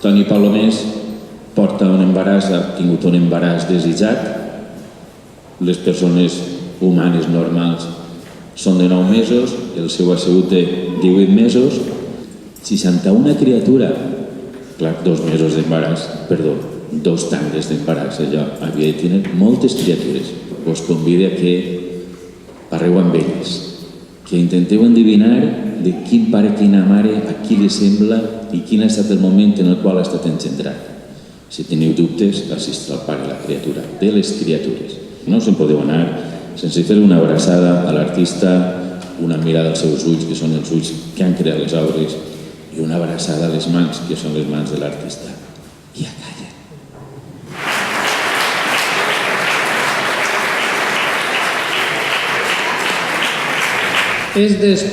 Toni Palomés porta un embaràs, ha tingut un embaràs desitjat. Les persones humanes normals són de 9 mesos, el seu ha sigut de 18 mesos. 61 criatura, clar, 2 mesos d'embaràs, perdó, 2 tanques d'embaràs, allò havia de tenir moltes criatures. Us convido a que parleu amb ells, que intenteu endevinar de quin pare, quina mare, a qui li sembla i quin ha estat el moment en el qual ha estat engendrat. Si teniu dubtes, assistiu al pare i la criatura, de les criatures. No se'n podeu anar sense fer una abraçada a l'artista, una mirada als seus ulls, que són els ulls que han creat les obres, i una abraçada a les mans, que són les mans de l'artista. I a calla. És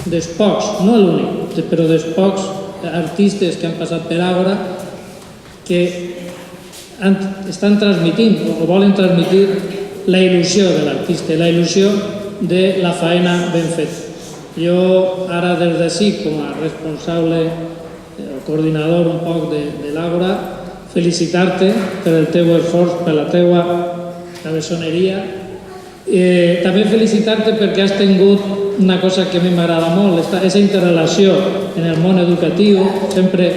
dels pocs, no l'únic, però dels pocs artistes que han passat per Àgora que estan transmitint o volen transmitir la il·lusió de l'artista, la il·lusió de la faena ben feta. Jo ara des d'ací, com a responsable o coordinador un poc de l'Àgora, felicitar-te per el teu esforç, per la teua cabeçoneria. També felicitar-te perquè has tingut una cosa que a mi m'agrada molt, aquesta interrelació en el món educatiu. Sempre,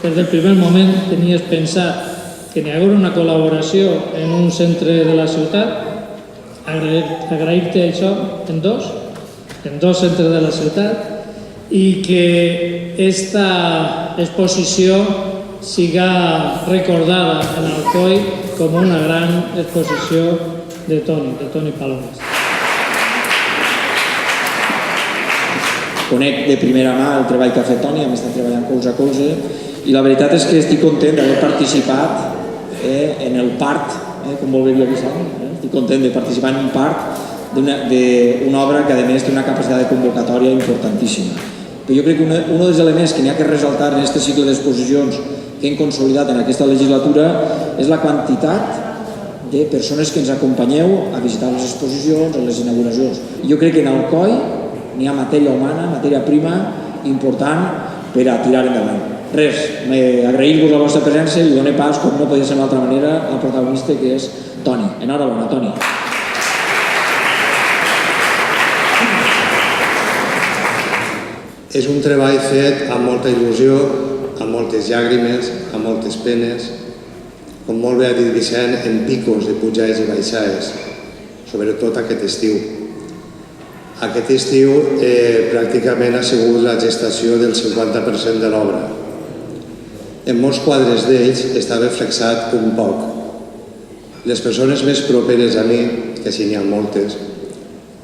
des del primer moment, tenies pensat que n'hi hagués una col·laboració en un centre de la ciutat. Agrair-te això en dos centres de la ciutat, i que aquesta exposició siga recordada en Alcoi com una gran exposició de Toni Palomés. Conec de primera mà el treball que ha fet Toni, hem estat treballant colze a colze, i la veritat és que estic content d'haver participat en el part, com molt bé havia avisat, estic content de participar en un part d'una obra que a més té una capacitat de convocatòria importantíssima. Però jo crec que un dels elements que n'hi ha que ressaltar en aquest cicle d'exposicions que hem consolidat en aquesta legislatura és la quantitat de persones que ens acompanyeu a visitar les exposicions o les inauguracions. Jo crec que en Alcoi n'hi ha matèria humana, matèria prima important per a tirar endavant. Res, agrair-vos la vostra presència i donar pas, com no podia ser d'altra manera, al protagonista que és Toni. Enhorabona, Toni. És un treball fet amb molta il·lusió, amb moltes llàgrimes, amb moltes penes, com molt bé ha dit Vicent, en picos de pujades i baixades, sobretot aquest estiu. Aquest estiu pràcticament ha sigut la gestació del 50% de l'obra. En molts quadres d'ells està reflexat un poc. Les persones més properes a mi, que si n'hi ha moltes,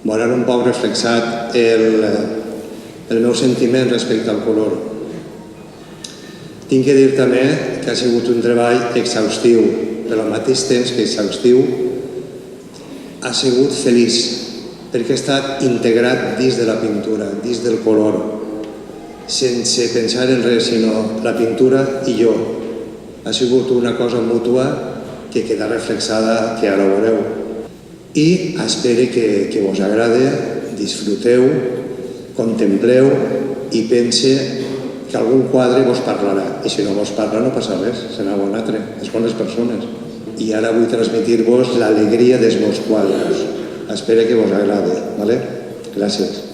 veuran un poc reflexat el meu sentiment respecte al color. Tinc que dir també que ha sigut un treball exhaustiu, però al mateix temps que exhaustiu ha sigut feliç, perquè ha estat integrat dins de la pintura, dins del color, sense pensar en res, sinó la pintura i jo. Ha sigut una cosa mútua que queda reflexada, que ara veureu. I espero que vos agrade, disfruteu, contempleu i pense que algun quadre vos parlarà. I si no vos parla no passa res, se n'ha un altre, és bones persones. I ara vull transmetir-vos l'alegria dels meus quadres. Espero que vos agrade, ¿vale? Gràcies.